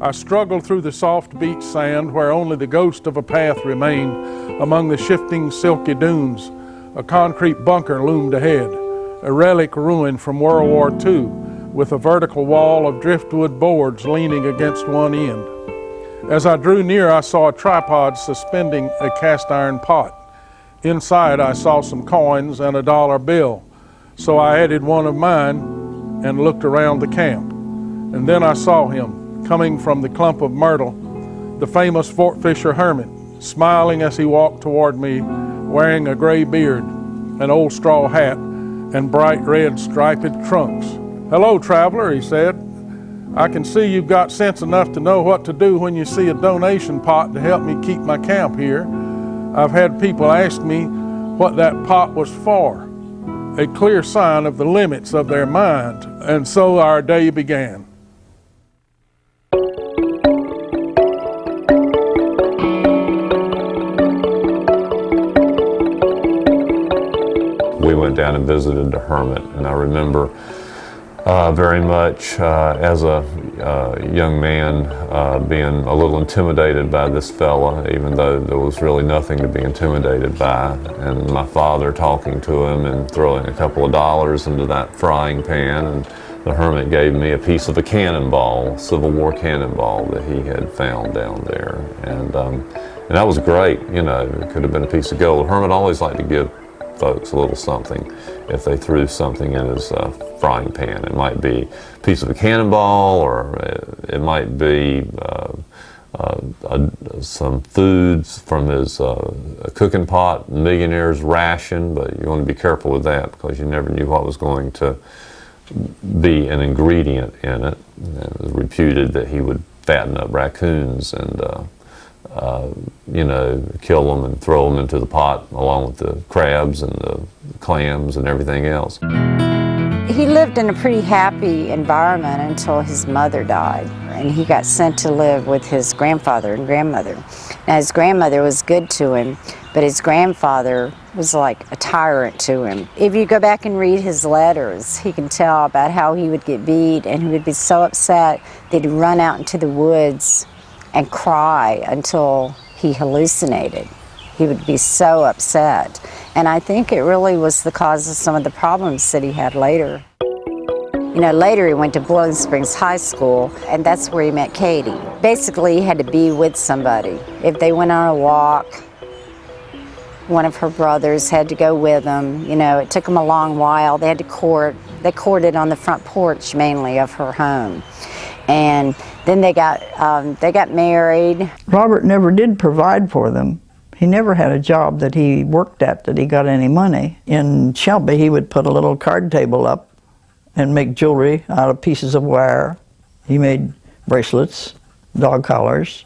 I struggled through the soft beach sand where only the ghost of a path remained among the shifting silky dunes. A concrete bunker loomed ahead, a relic ruin from World War II, with a vertical wall of driftwood boards leaning against one end. As I drew near, I saw a tripod suspending a cast iron pot. Inside, I saw some coins and a dollar bill, so I added one of mine and looked around the camp. And then I saw him, coming from the clump of myrtle, the famous Fort Fisher Hermit, smiling as he walked toward me, wearing a gray beard, an old straw hat, and bright red striped trunks. "Hello, traveler," he said. "I can see you've got sense enough to know what to do when you see a donation pot to help me keep my camp here. I've had people ask me what that pot was for, a clear sign of the limits of their mind." And so our day began. We went down and visited the hermit, and I remember very much as a young man being a little intimidated by this fella, even though there was really nothing to be intimidated by. And my father talking to him and throwing a couple of dollars into that frying pan, and the hermit gave me a piece of a cannonball, Civil War cannonball that he had found down there. And that was great, you know, it could have been a piece of gold. The hermit always liked to give folks a little something if they threw something in his frying pan. It might be a piece of a cannonball, or it might be some foods from his cooking pot, millionaire's ration, but you want to be careful with that because you never knew what was going to be an ingredient in it. It was reputed that he would fatten up raccoons and you know, kill them and throw them into the pot along with the crabs and the clams and everything else. He lived in a pretty happy environment until his mother died, and he got sent to live with his grandfather and grandmother. Now, his grandmother was good to him, but his grandfather was like a tyrant to him. If you go back and read his letters, he can tell about how he would get beat, and he would be so upset that he'd run out into the woods and cry until he hallucinated. He would be so upset. And I think it really was the cause of some of the problems that he had later. You know, later he went to Boiling Springs High School, and that's where he met Katie. Basically, he had to be with somebody. If they went on a walk, one of her brothers had to go with them. You know, it took them a long while. They had to court. They courted on the front porch, mainly, of her home. And then they got married. Robert never did provide for them. He never had a job that he worked at that he got any money. In Shelby, he would put a little card table up and make jewelry out of pieces of wire. He made bracelets, dog collars,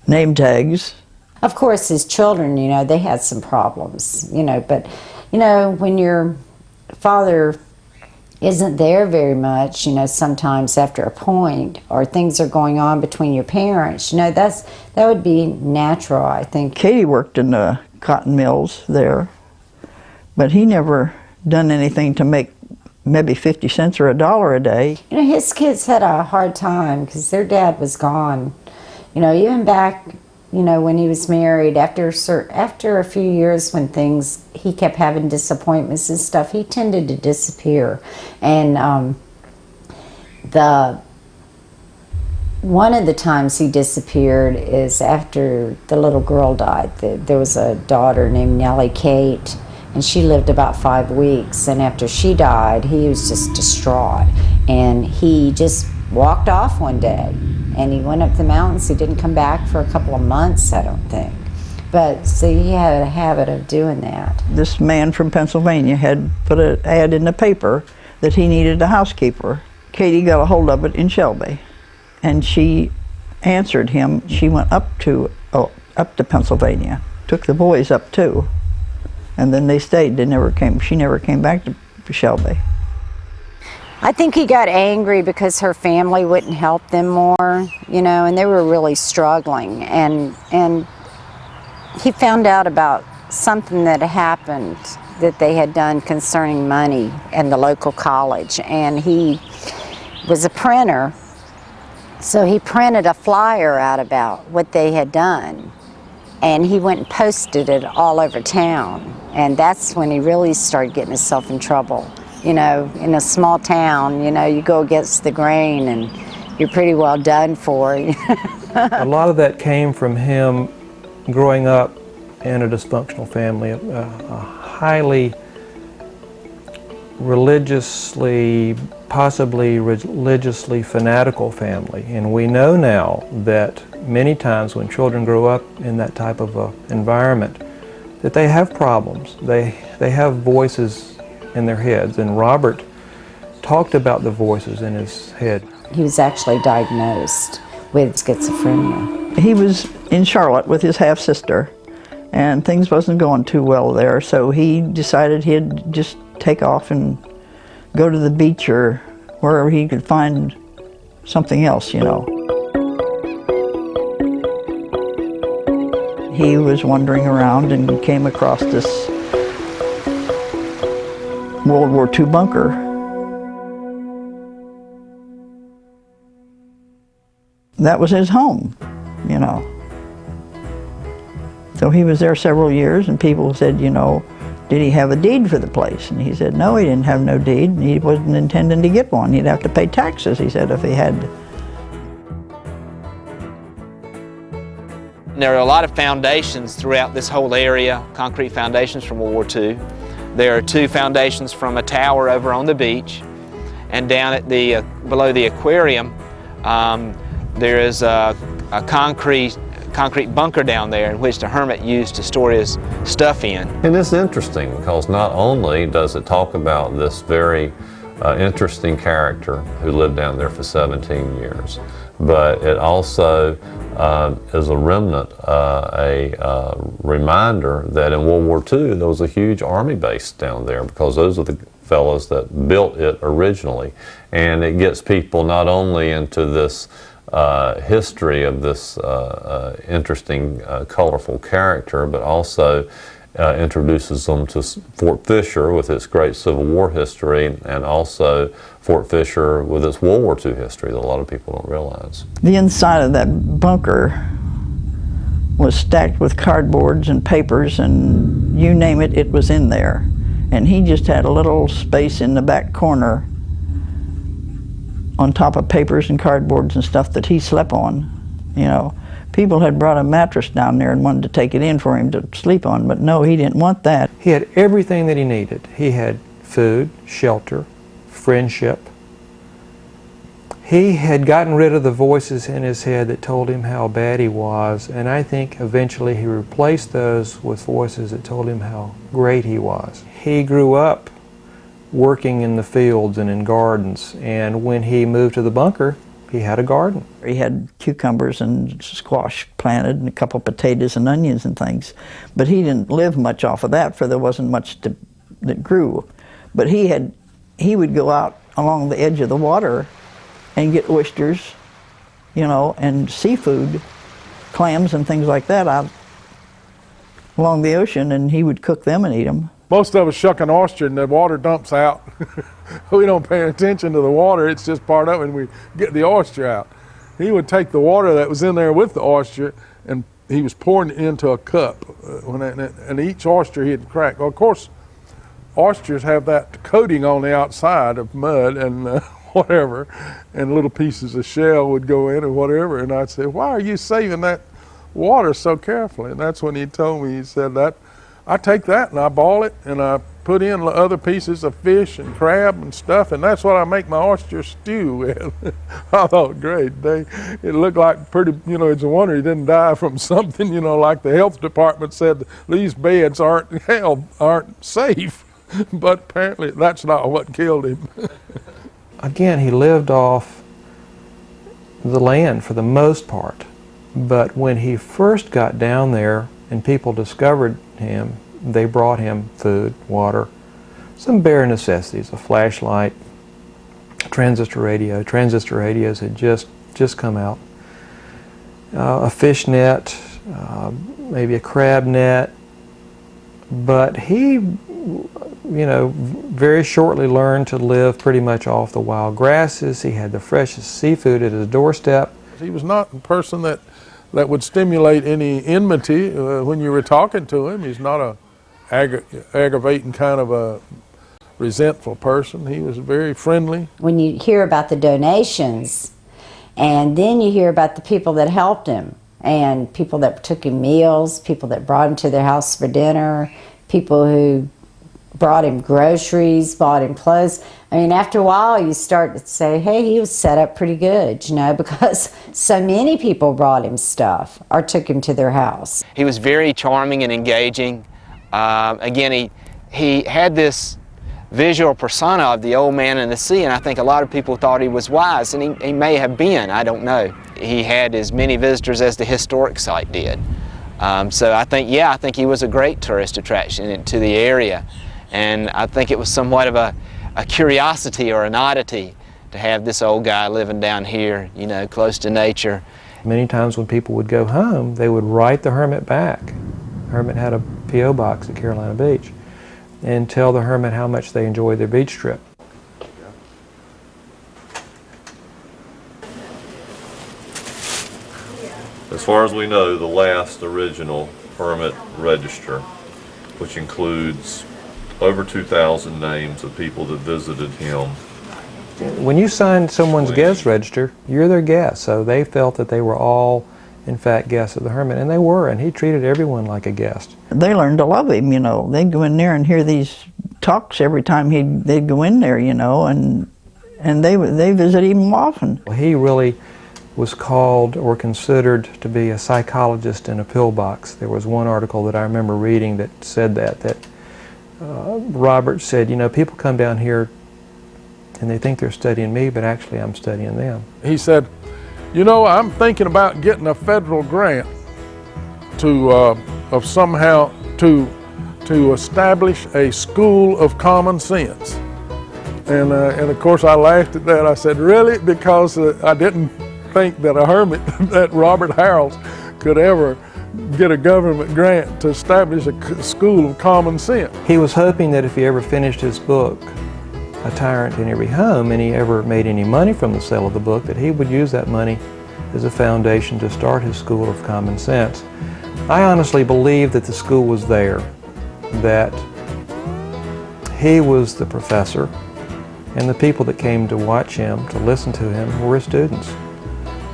name tags. Of course, his children, you know, they had some problems, you know, but, you know, when your father isn't there very much, you know, sometimes after a point, or things are going on between your parents, you know, that would be natural, I think. Katie worked in the cotton mills there, but he never done anything to make maybe 50 cents or $1 a day. You know, his kids had a hard time because their dad was gone. You know, even back, you know, when he was married, after a few years when he kept having disappointments and stuff, he tended to disappear. And one of the times he disappeared is after the little girl died. There was a daughter named Nellie Kate, and she lived about 5 weeks. And after she died, he was just distraught. And he just walked off one day. And he went up the mountains. He didn't come back for a couple of months, I don't think. But see, he had a habit of doing that. This man from Pennsylvania had put an ad in the paper that he needed a housekeeper. Katie got a hold of it in Shelby, and she answered him. She went up to Pennsylvania, took the boys up too, and then they stayed. She never came back to Shelby. I think he got angry because her family wouldn't help them more, you know, and they were really struggling. And he found out about something that happened that they had done concerning money in the local college. And he was a printer, So he printed a flyer out about what they had done, and he went and posted it all over town. And that's when he really started getting himself in trouble. You know, in a small town, you know, you go against the grain and you're pretty well done for. A lot of that came from him growing up in a dysfunctional family, a highly religiously, possibly religiously fanatical family. And we know now that many times when children grow up in that type of environment, that they have problems. They have voices in their heads. And Robert talked about the voices in his head. He was actually diagnosed with schizophrenia. He was in Charlotte with his half-sister, and things wasn't going too well there, so he decided he'd just take off and go to the beach or wherever he could find something else, you know. He was wandering around and came across this World War II bunker. That was his home, you know. So he was there several years, and people said, you know, did he have a deed for the place? And he said, no, he didn't have no deed, and he wasn't intending to get one. He'd have to pay taxes, he said, if he had. There are a lot of foundations throughout this whole area, concrete foundations from World War II. There are 2 foundations from a tower over on the beach, and down at the below the aquarium, there is a concrete bunker down there in which the hermit used to store his stuff in. And it's interesting because not only does it talk about this very interesting character who lived down there for 17 years, but it also is a remnant, a reminder that in World War II there was a huge army base down there, because those are the fellows that built it originally. And it gets people not only into this history of this interesting, colorful character, but also introduces them to Fort Fisher with its great Civil War history, and also Fort Fisher with its World War II history that a lot of people don't realize. The inside of that bunker was stacked with cardboards and papers, and you name it, it was in there. And he just had a little space in the back corner on top of papers and cardboards and stuff that he slept on, you know. People had brought a mattress down there and wanted to take it in for him to sleep on, but no, he didn't want that. He had everything that he needed. He had food, shelter, friendship. He had gotten rid of the voices in his head that told him how bad he was, and I think eventually he replaced those with voices that told him how great he was. He grew up working in the fields and in gardens, and when he moved to the bunker, he had a garden. He had cucumbers and squash planted and a couple of potatoes and onions and things, but he didn't live much off of that, for there wasn't much that grew. But he would go out along the edge of the water and get oysters, you know, and seafood, clams and things like that out along the ocean, and he would cook them and eat them. Most of us shuck an oyster and the water dumps out. We don't pay attention to the water, it's just part of it, and we get the oyster out. He would take the water that was in there with the oyster, and he was pouring it into a cup. And each oyster he'd crack. Well, of course, oysters have that coating on the outside of mud and whatever, and little pieces of shell would go in or whatever. And I'd say, why are you saving that water so carefully? And that's when he told me, he said, that I take that and I boil it and I put in other pieces of fish and crab and stuff, and that's what I make my oyster stew with. I thought, great. It looked like pretty, you know, it's a wonder he didn't die from something, you know, like the health department said these beds aren't safe. But apparently that's not what killed him. Again, he lived off the land for the most part, but when he first got down there and people discovered him, they brought him food, water, some bare necessities, a flashlight, a transistor radio. Transistor radios had just come out. A fish net, maybe a crab net. But he you know, very shortly learned to live pretty much off the wild grasses. He had the freshest seafood at his doorstep. He was not a person that would stimulate any enmity when you were talking to him. He's not a aggravating kind of a resentful person. He was very friendly. When you hear about the donations, and then you hear about the people that helped him, and people that took him meals, people that brought him to their house for dinner, people who brought him groceries, bought him clothes. I mean, after a while you start to say, hey, he was set up pretty good, you know, because so many people brought him stuff or took him to their house. He was very charming and engaging. Again, he had this visual persona of the old man in the sea, and I think a lot of people thought he was wise, and he may have been, I don't know. He had as many visitors as the historic site did. So I think he was a great tourist attraction to the area, and I think it was somewhat of a curiosity or an oddity to have this old guy living down here, you know, close to nature. Many times when people would go home, they would write the hermit back. Hermit had a P.O. box at Carolina Beach, and tell the hermit how much they enjoyed their beach trip. As far as we know, the last original hermit register, which includes over 2,000 names of people that visited him. When you sign someone's guest register, you're their guest, so they felt that they were all, in fact, guests of the hermit, and they were, and he treated everyone like a guest. They learned to love him, you know. They'd go in there and hear these talks every time they'd go in there, you know, and they visit him often. He really was called or considered to be a psychologist in a pillbox. There was one article that I remember reading that said that Robert said, you know, people come down here and they think they're studying me, but actually I'm studying them. He said, you know, I'm thinking about getting a federal grant to establish a school of common sense. And of course I laughed at that. I said, really? Because I didn't think that a hermit, that Robert Harrill, could ever get a government grant to establish a school of common sense. He was hoping that if he ever finished his book, A Tyrant in Every Home, and he ever made any money from the sale of the book, that he would use that money as a foundation to start his school of common sense. I honestly believe that the school was there, that he was the professor, and the people that came to watch him, to listen to him, were his students.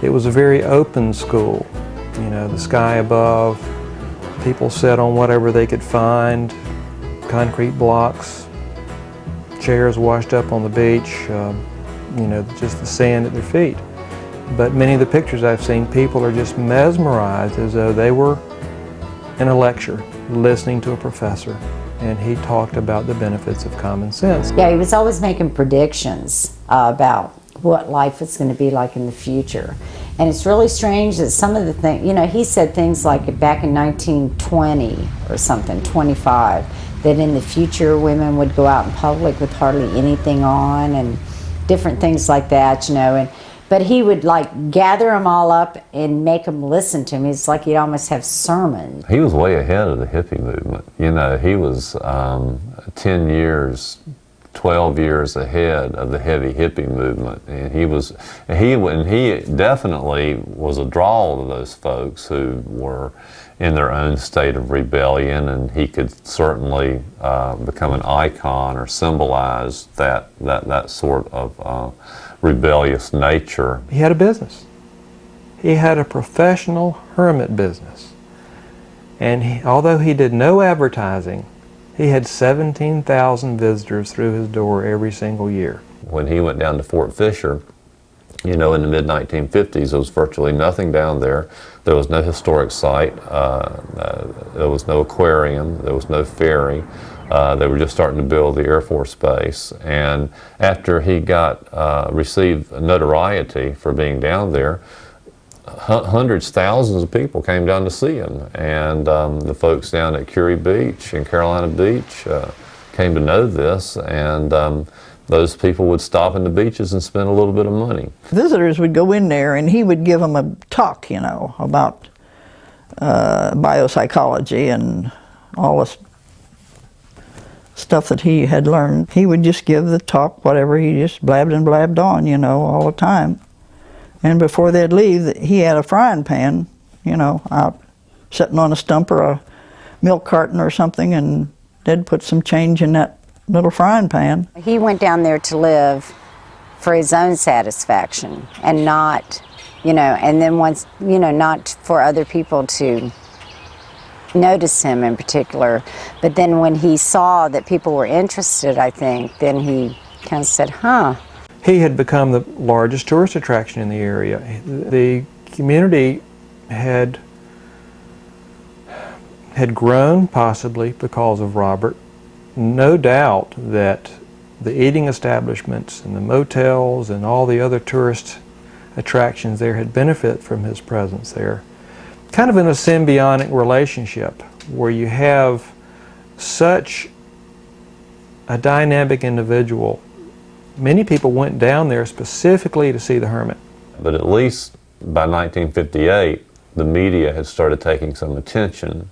It was a very open school. You know, the sky above, people sat on whatever they could find, concrete blocks, chairs washed up on the beach, you know, just the sand at their feet. But many of the pictures I've seen, people are just mesmerized as though they were in a lecture, listening to a professor, and he talked about the benefits of common sense. Yeah, he was always making predictions about what life was going to be like in the future. And it's really strange that some of the things, you know, he said things like back in 1920 or something, 25, that in the future women would go out in public with hardly anything on and different things like that, you know. But he would like gather them all up and make them listen to him. It's like he'd almost have sermons. He was way ahead of the hippie movement. You know, he was 10 years, 12 years ahead of the heavy hippie movement, and he definitely was a draw to those folks who were in their own state of rebellion, and he could certainly become an icon or symbolize that sort of rebellious nature. He had a business. He had a professional hermit business, and although he did no advertising, he had 17,000 visitors through his door every single year. When he went down to Fort Fisher, you know, in the mid-1950s, there was virtually nothing down there. There was no historic site. There was no aquarium. There was no ferry. They were just starting to build the Air Force Base. And after he received notoriety for being down there, hundreds, thousands of people came down to see him, and the folks down at Curie Beach and Carolina Beach came to know this, and those people would stop in the beaches and spend a little bit of money. Visitors would go in there and he would give them a talk, you know, about biopsychology and all this stuff that he had learned. He would just give the talk, whatever, he just blabbed and blabbed on, you know, all the time. And before they'd leave, he had a frying pan, you know, out sitting on a stump or a milk carton or something, and they'd put some change in that little frying pan. He went down there to live for his own satisfaction and not, you know, and then once, you know, not for other people to notice him in particular. But then when he saw that people were interested, I think, then he kind of said, huh. He had become the largest tourist attraction in the area. The community had grown possibly because of Robert. No doubt that the eating establishments and the motels and all the other tourist attractions there had benefited from his presence there. Kind of in a symbiotic relationship where you have such a dynamic individual. Many people went down there specifically to see the hermit. But at least by 1958, the media had started taking some attention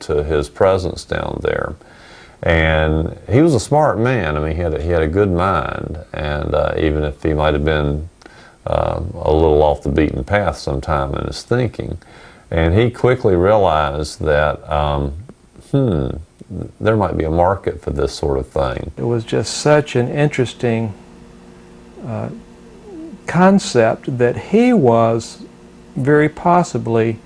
to his presence down there. And he was a smart man. I mean, he had a good mind, and even if he might have been a little off the beaten path sometime in his thinking, and he quickly realized that there might be a market for this sort of thing. It was just such an interesting concept that he was very possibly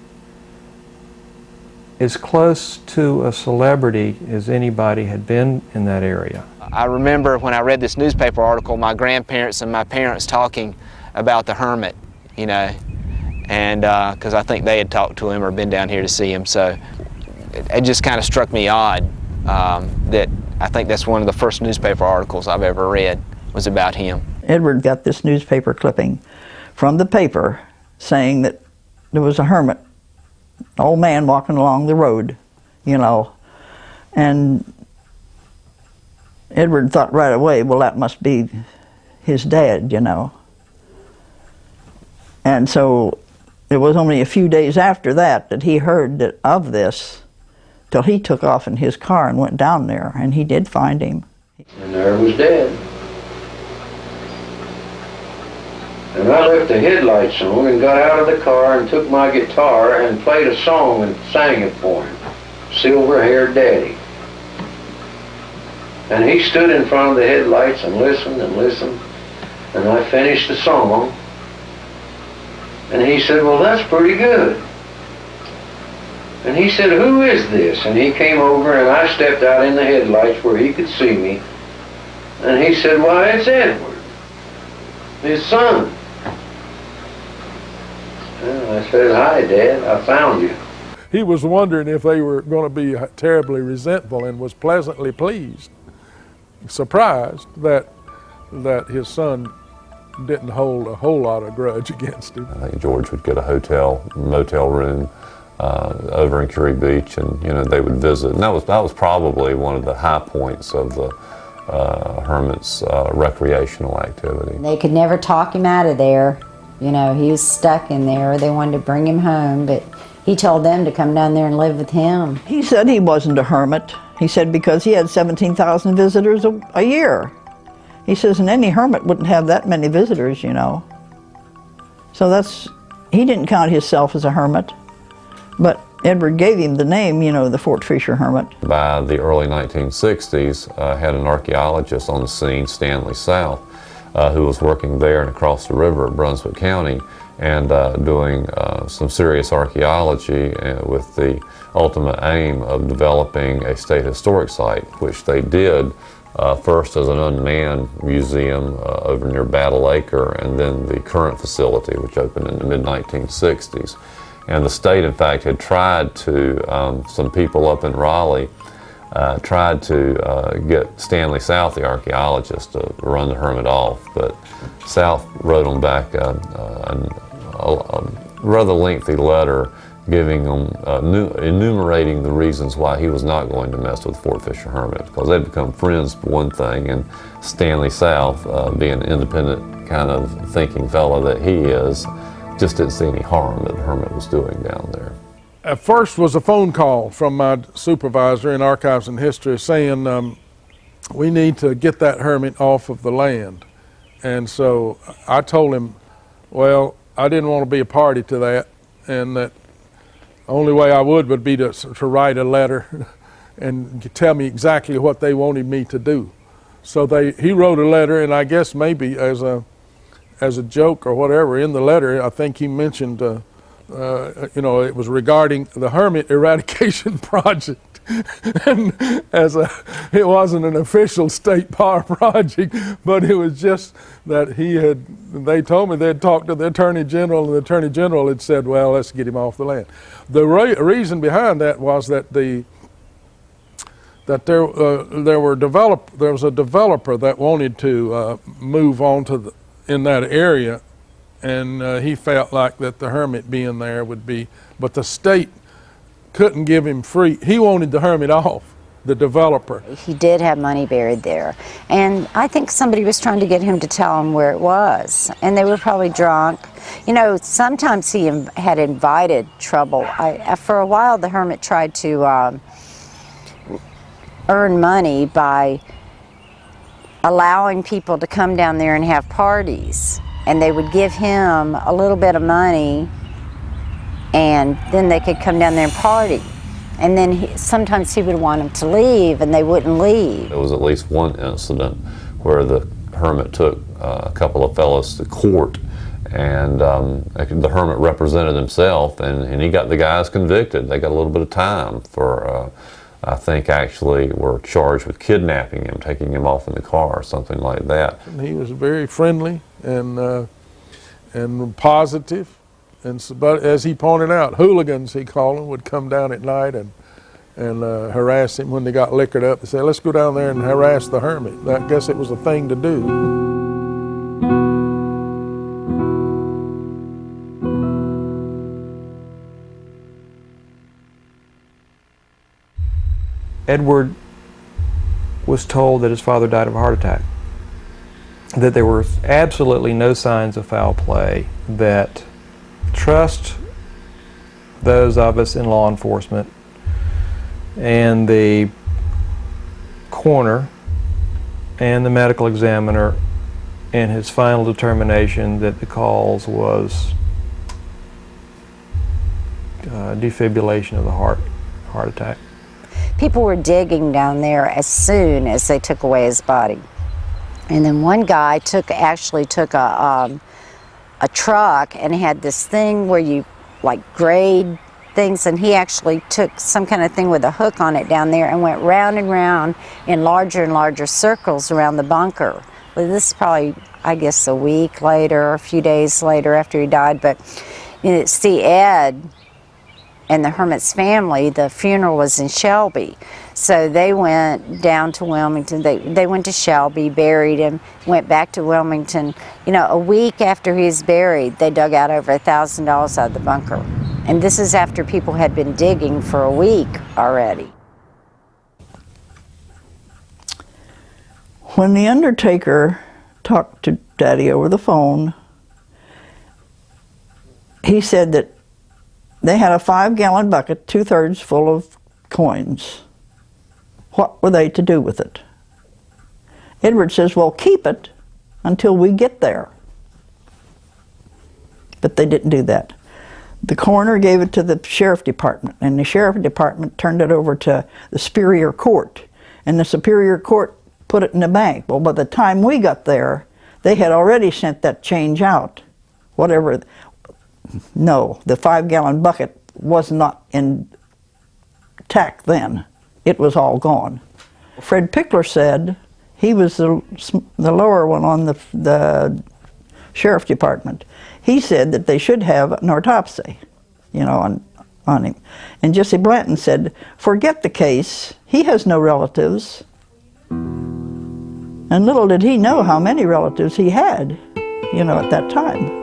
as close to a celebrity as anybody had been in that area. I remember when I read this newspaper article, my grandparents and my parents talking about the hermit, you know, and because I think they had talked to him or been down here to see him, so it just kind of struck me odd that I think that's one of the first newspaper articles I've ever read was about him. Edward got this newspaper clipping from the paper saying that there was a hermit, an old man walking along the road, you know, and Edward thought right away, well, that must be his dad, you know. And so it was only a few days after that that he heard of this, till he took off in his car and went down there, and he did find him. And there was Dad. And I left the headlights on and got out of the car and took my guitar and played a song and sang it for him, Silver-Haired Daddy. And he stood in front of the headlights and listened and listened, and I finished the song. And he said, well, that's pretty good. And he said, who is this? And he came over and I stepped out in the headlights where he could see me. And he said, why, it's Edward, his son. And I said, hi, Dad, I found you. He was wondering if they were going to be terribly resentful and was pleasantly pleased, surprised that his son didn't hold a whole lot of grudge against him. I think George would get a motel room over in Curie Beach, and you know, they would visit. And that was probably one of the high points of the hermit's recreational activity. They could never talk him out of there. You know, he was stuck in there. They wanted to bring him home, but he told them to come down there and live with him. He said he wasn't a hermit. He said because he had 17,000 visitors a year. He says, and any hermit wouldn't have that many visitors, you know. So he didn't count himself as a hermit, but Edward gave him the name, you know, the Fort Fisher Hermit. By the early 1960s, had an archaeologist on the scene, Stanley South, who was working there and across the river at Brunswick County and doing some serious archaeology with the ultimate aim of developing a state historic site, which they did first as an unmanned museum over near Battle Acre, and then the current facility, which opened in the mid-1960s. And the state, in fact, had tried to, some people up in Raleigh, tried to get Stanley South, the archaeologist, to run the hermit off, but South wrote them back a rather lengthy letter giving them, enumerating the reasons why he was not going to mess with Fort Fisher Hermit, because they'd become friends for one thing, and Stanley South, being an independent kind of thinking fellow that he is, just didn't see any harm that the hermit was doing down there. At first was a phone call from my supervisor in Archives and History saying we need to get that hermit off of the land. And so I told him, well, I didn't want to be a party to that, and that the only way I would be to write a letter and tell me exactly what they wanted me to do. So he wrote a letter, and I guess maybe as a joke or whatever in the letter, I think he mentioned, it was regarding the hermit eradication project. And it wasn't an official state power project, but it was just that they told me they'd talked to the Attorney General, and the Attorney General had said, well, let's get him off the land. The reason behind that was that there was a developer that wanted to move on in that area, and he felt like that the hermit being there would be, but the state couldn't give him free. He wanted the hermit off, the developer. He did have money buried there, and I think somebody was trying to get him to tell him where it was, and they were probably drunk. You know, sometimes he had invited trouble. For a while, the hermit tried to earn money by allowing people to come down there and have parties, and they would give him a little bit of money, and then they could come down there and party. And then sometimes he would want them to leave, and they wouldn't leave. There was at least one incident where the hermit took a couple of fellows to court, and the hermit represented himself, and he got the guys convicted. They got a little bit of time for, I think actually were charged with kidnapping him, taking him off in the car or something like that. And he was very friendly and positive. But as he pointed out, hooligans, he called them, would come down at night and harass him when they got liquored up. They said, let's go down there and harass the hermit. I guess it was a thing to do. Edward was told that his father died of a heart attack, that there were absolutely no signs of foul play, that trust those of us in law enforcement and the coroner and the medical examiner in his final determination that the cause was defibrillation of the heart attack. People were digging down there as soon as they took away his body. And then one guy actually took a truck and had this thing where you like grade things, and he actually took some kind of thing with a hook on it down there and went round and round in larger and larger circles around the bunker. Well, this is probably, I guess, a week later, a few days later after he died, but see, Ed and the hermit's family, the funeral was in Shelby. So they went down to Wilmington. They went to Shelby, buried him, went back to Wilmington. You know, a week after he was buried, they dug out over $1,000 out of the bunker. And this is after people had been digging for a week already. When the undertaker talked to Daddy over the phone, he said that they had a 5-gallon bucket, 2/3 full of coins. What were they to do with it? Edward says, well, keep it until we get there. But they didn't do that. The coroner gave it to the sheriff department, and the sheriff department turned it over to the Superior Court, and the Superior Court put it in the bank. Well, by the time we got there, they had already sent that change out. Whatever. No, the 5-gallon bucket was not intact then. It was all gone. Fred Pickler said, he was the lower one on the sheriff department. He said that they should have an autopsy, you know, on him. And Jesse Blanton said, forget the case. He has no relatives. And little did he know how many relatives he had, you know, at that time.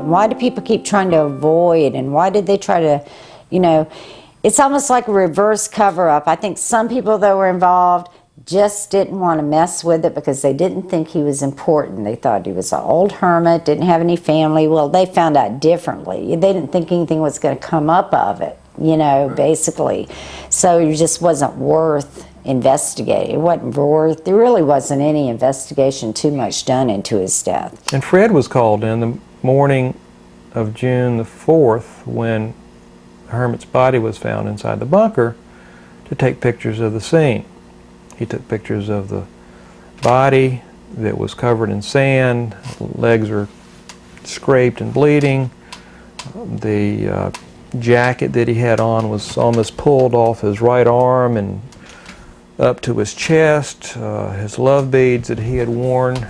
Why do people keep trying to avoid, and why did they try to, you know, it's almost like a reverse cover-up. I think some people that were involved just didn't want to mess with it because they didn't think he was important. They thought he was an old hermit, didn't have any family. Well, they found out differently. They didn't think anything was going to come up of it, you know, basically. So it just wasn't worth investigated. It wasn't there really wasn't any investigation too much done into his death. And Fred was called in the morning of June the 4th when Hermit's body was found inside the bunker to take pictures of the scene. He took pictures of the body that was covered in sand, legs were scraped and bleeding. The jacket that he had on was almost pulled off his right arm and up to his chest. His love beads that he had worn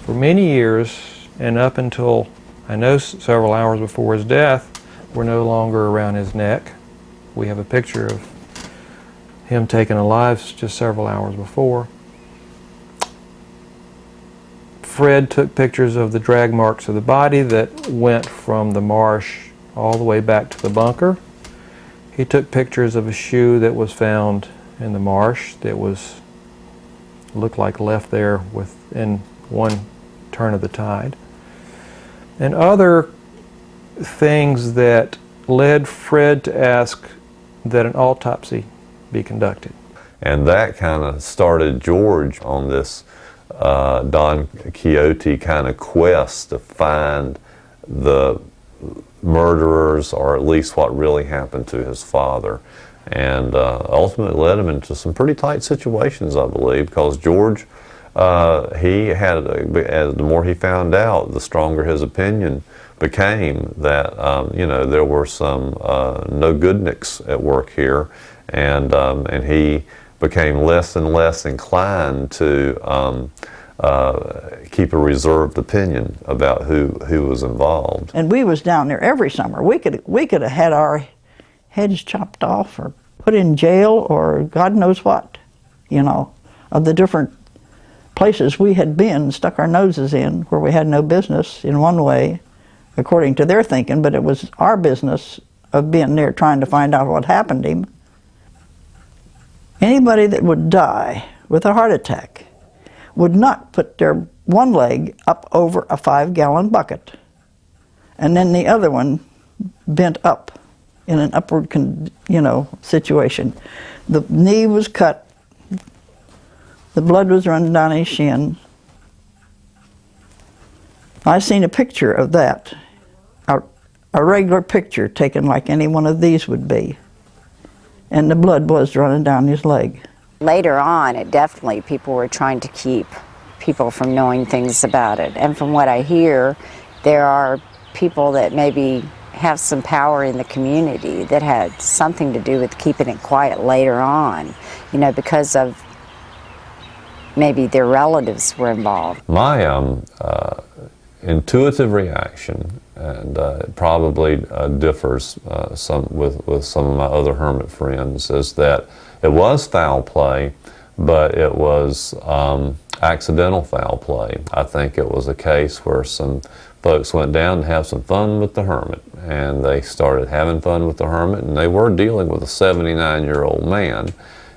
for many years and up until, I know, several hours before his death, were no longer around his neck. We have a picture of him taken alive just several hours before. Fred took pictures of the drag marks of the body that went from the marsh all the way back to the bunker. He took pictures of a shoe that was found in the marsh that looked like left there within one turn of the tide. And other things that led Fred to ask that an autopsy be conducted. And that kind of started George on this Don Quixote kind of quest to find the murderers, or at least what really happened to his father. And ultimately led him into some pretty tight situations, I believe, because George, he had, the more he found out, the stronger his opinion became that, you know, there were some no goodniks at work here, and he became less and less inclined to keep a reserved opinion about who was involved. And we was down there every summer. We could have had our heads chopped off or put in jail or God knows what, you know, of the different places we had been, stuck our noses in where we had no business in one way, according to their thinking, but it was our business of being there trying to find out what happened to him. Anybody that would die with a heart attack would not put their one leg up over a 5-gallon bucket and then the other one bent up in an upward, situation. The knee was cut, the blood was running down his shin. I seen a picture of that, a regular picture taken like any one of these would be, and the blood was running down his leg. Later on, people were trying to keep people from knowing things about it. And from what I hear, there are people that maybe have some power in the community that had something to do with keeping it quiet later on, because of maybe their relatives were involved. My intuitive reaction, and it probably differs some with some of my other hermit friends, is that it was foul play, but it was accidental foul play. I think it was a case where some folks went down to have some fun with the hermit, and they started having fun with the hermit, and they were dealing with a 79-year-old man.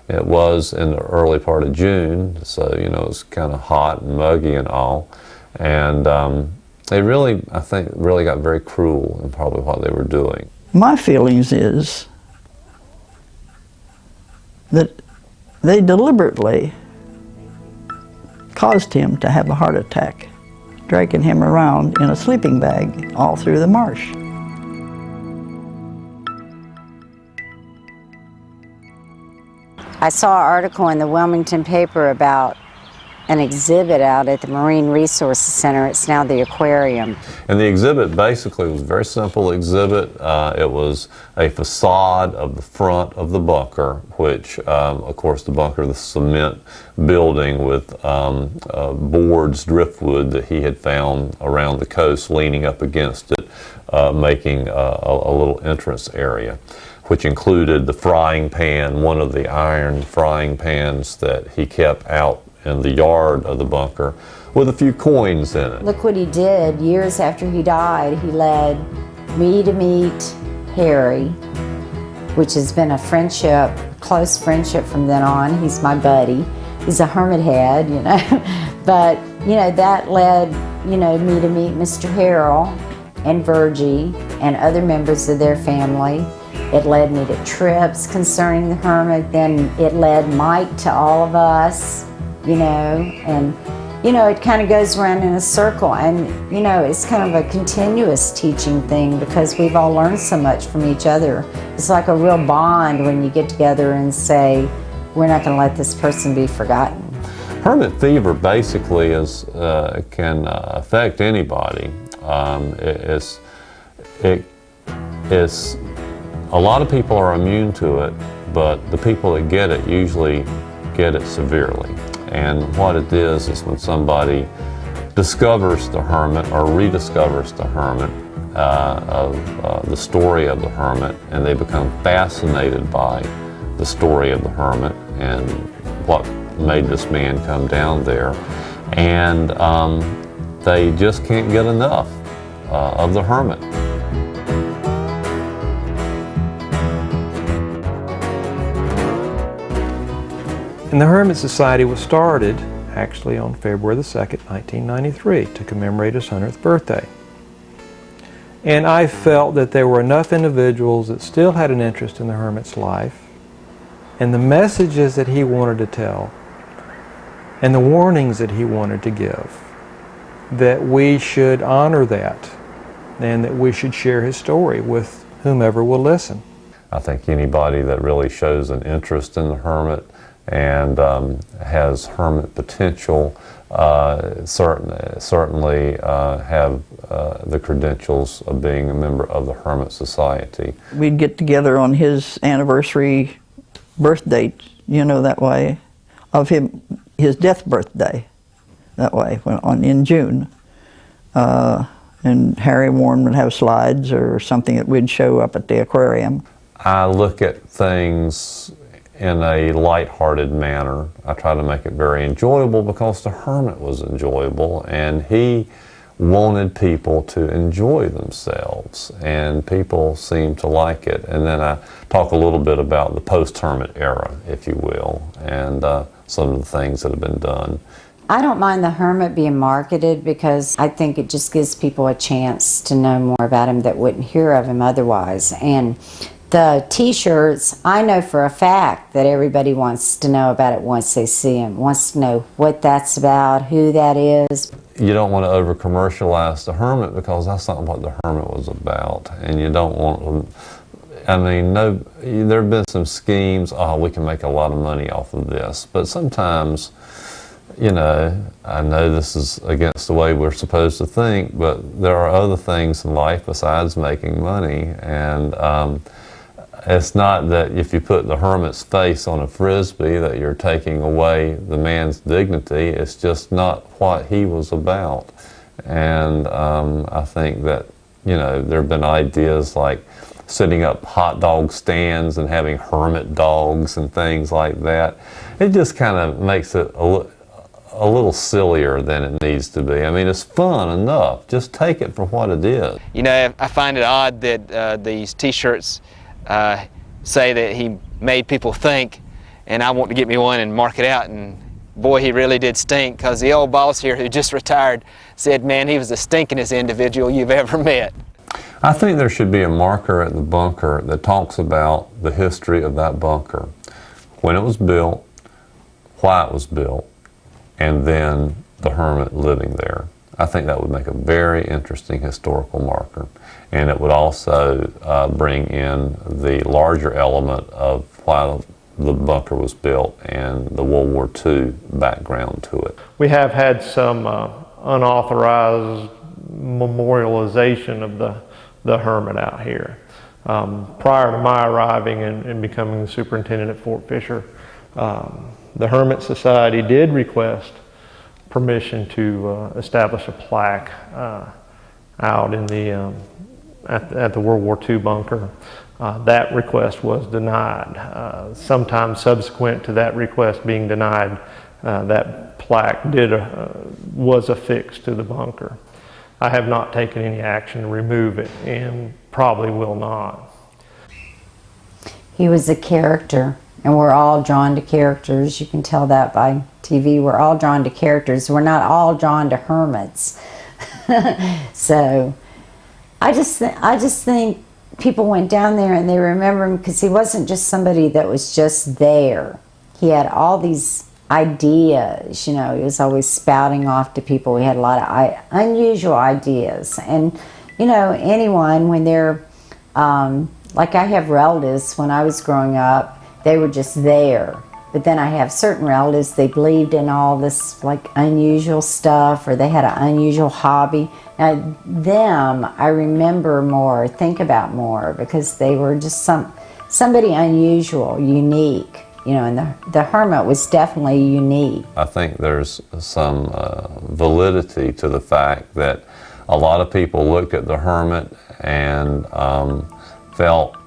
It was in the early part of June, so it was kind of hot and muggy and all, and they really, I think, got very cruel in probably what they were doing. My feelings is that they deliberately caused him to have a heart attack, dragging him around in a sleeping bag all through the marsh. I saw an article in the Wilmington paper about an exhibit out at the Marine Resources Center. It's now the aquarium. And the exhibit basically was a very simple exhibit. It was a facade of the front of the bunker, which, of course, the bunker, the cement building with boards, driftwood that he had found around the coast leaning up against it, making a little entrance area, which included the frying pan, one of the iron frying pans that he kept out in the yard of the bunker with a few coins in it. Look what he did. Years after he died, he led me to meet Harry, which has been a friendship, close friendship from then on. He's my buddy. He's a hermit head, But, that led, me to meet Mr. Harrill and Virgie and other members of their family. It led me to trips concerning the hermit. Then it led Mike to all of us, you know, and you know, it kind of goes around in a circle, and you know, it's kind of a continuous teaching thing because we've all learned so much from each other. It's like a real bond when you get together and say, we're not going to let this person be forgotten. Hermit fever basically can affect anybody. It's a lot of people are immune to it, but the people that get it usually get it severely. And what it is when somebody discovers the hermit or rediscovers the hermit, the story of the hermit, and they become fascinated by the story of the hermit and what made this man come down there. And they just can't get enough of the hermit. And the Hermit Society was started actually on February the 2nd, 1993 to commemorate his 100th birthday. And I felt that there were enough individuals that still had an interest in the hermit's life and the messages that he wanted to tell and the warnings that he wanted to give, that we should honor that and that we should share his story with whomever will listen. I think anybody that really shows an interest in the hermit and has hermit potential certainly have the credentials of being a member of the Hermit Society. We'd get together on his anniversary birth date, you know, that way, of his death birthday, that way, in June. And Harry Warren would have slides or something that we'd show up at the aquarium. I look at things in a light-hearted manner. I try to make it very enjoyable because the hermit was enjoyable and he wanted people to enjoy themselves, and people seem to like it. And then I talk a little bit about the post-hermit era, if you will, and some of the things that have been done. I don't mind the hermit being marketed because I think it just gives people a chance to know more about him that wouldn't hear of him otherwise. And the t-shirts, I know for a fact that everybody wants to know about it once they see him, wants to know what that's about, who that is. You don't want to over-commercialize the hermit because that's not what the hermit was about. And you don't want, I mean, there have been some schemes, oh, we can make a lot of money off of this. But sometimes, you know, I know this is against the way we're supposed to think, but there are other things in life besides making money. And it's not that if you put the hermit's face on a frisbee that you're taking away the man's dignity. It's just not what he was about. And I think that, you know, there have been ideas like setting up hot dog stands and having hermit dogs and things like that. It just kind of makes it a little sillier than it needs to be. I mean, it's fun enough. Just take it for what it is. You know, I find it odd that these t-shirts say that he made people think, and I want to get me one and mark it out, and boy, he really did stink, because the old boss here who just retired said, man, he was the stinkingest individual you've ever met. I think there should be a marker at the bunker that talks about the history of that bunker, when it was built, why it was built, and then the hermit living there. I think that would make a very interesting historical marker. And it would also bring in the larger element of why the bunker was built and the World War II background to it. We have had some unauthorized memorialization of the hermit out here. Prior to my arriving and becoming the superintendent at Fort Fisher, the Hermit Society did request permission to establish a plaque out in the at the World War II bunker. That request was denied. Sometime subsequent to that request being denied, that plaque was affixed to the bunker. I have not taken any action to remove it and probably will not. He was a character, and we're all drawn to characters. You can tell that by TV. We're all drawn to characters. We're not all drawn to hermits. So I just think people went down there and they remember him because he wasn't just somebody that was just there. He had all these ideas, you know, he was always spouting off to people. He had a lot of unusual ideas. And, you know, anyone, when they're, like I have relatives, when I was growing up, they were just there. But then I have certain relatives, they believed in all this like unusual stuff, or they had an unusual hobby. Now them, I remember more, think about more, because they were just somebody unusual, unique. You know, and the hermit was definitely unique. I think there's some validity to the fact that a lot of people looked at the hermit and felt,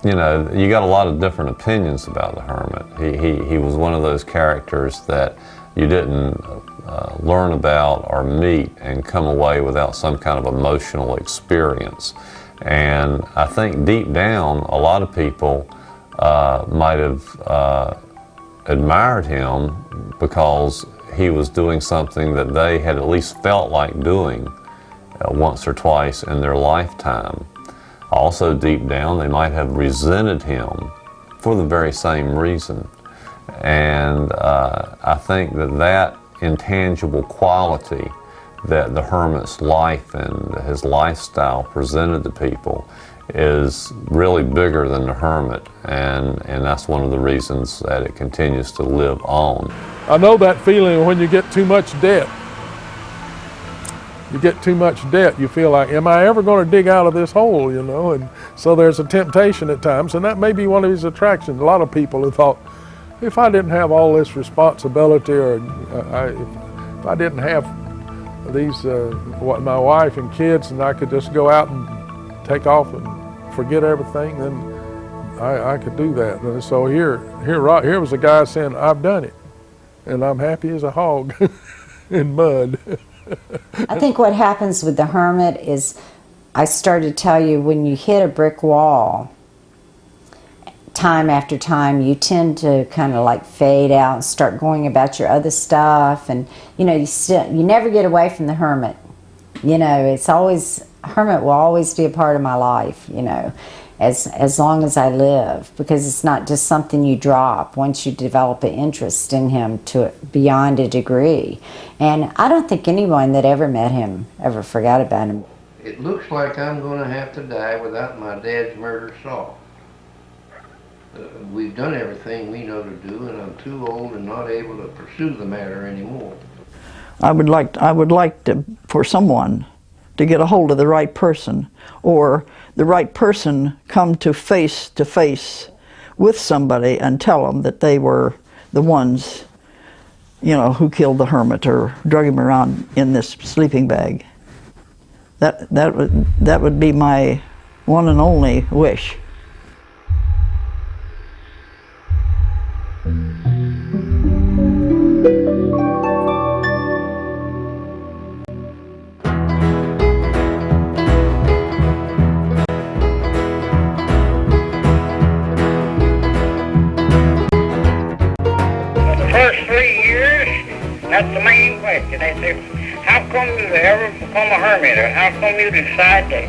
you know, you got a lot of different opinions about the hermit. He was one of those characters that you didn't learn about or meet and come away without some kind of emotional experience. And I think deep down, a lot of people might have admired him because he was doing something that they had at least felt like doing once or twice in their lifetime. Also deep down, they might have resented him for the very same reason. And I think that intangible quality that the hermit's life and his lifestyle presented to people is really bigger than the hermit, and that's one of the reasons that it continues to live on. I know that feeling when you get too much debt. You get too much debt, you feel like, am I ever going to dig out of this hole, you know? And so there's a temptation at times, and that may be one of his attractions. A lot of people have thought, if I didn't have all this responsibility, or if I didn't have these, my wife and kids, and I could just go out and take off and forget everything, then I could do that. And so here was a guy saying, I've done it, and I'm happy as a hog in mud. I think what happens with the hermit is, I started to tell you, when you hit a brick wall, time after time, you tend to kind of like fade out and start going about your other stuff, and you know, you never get away from the hermit. You know, it's always, hermit will always be a part of my life, you know, as long as I live, because it's not just something you drop once you develop an interest in him to beyond a degree. And I don't think anyone that ever met him ever forgot about him. It looks like I'm going to have to die without my dad's murder solved. We've done everything we know to do, and I'm too old and not able to pursue the matter anymore. I would like for someone to get a hold of the right person, or the right person come to face with somebody and tell them that they were the ones, you know, who killed the hermit or drug him around in this sleeping bag. That would be my one and only wish. That's the main question. They say, how come you ever become a hermit, or how come you decide to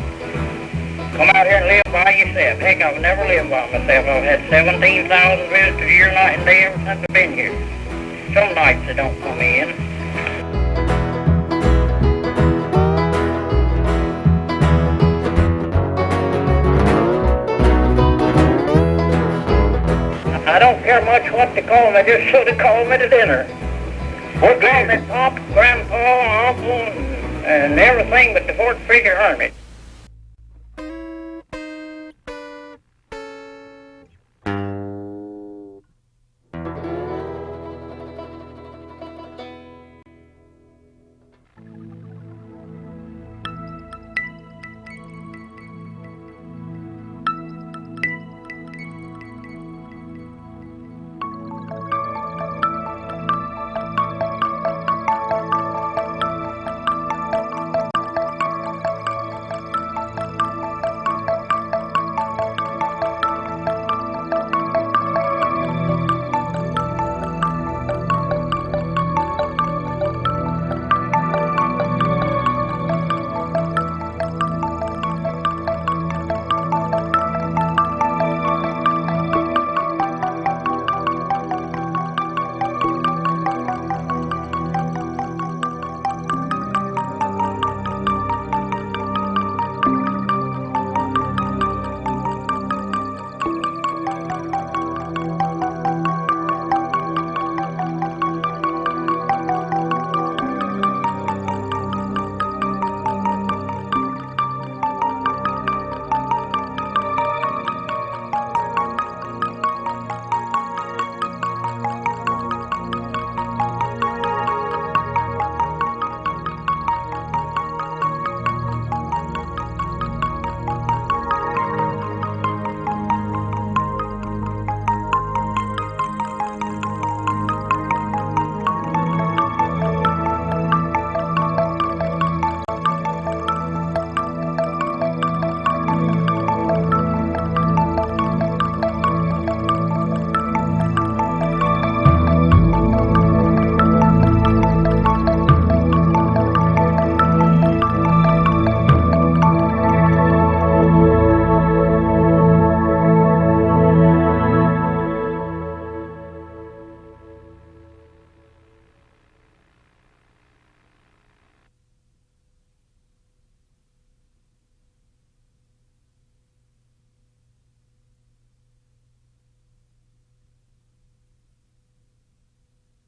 come out here and live by yourself? Heck, I've never lived by myself. I've had 17,000 visitors here night and day ever since I've been here. Some nights they don't come in. I don't care much what they call me, just so they call me to dinner. They call me Pop, Grandpa, Uncle, and everything but the Fort Fisher Hermit.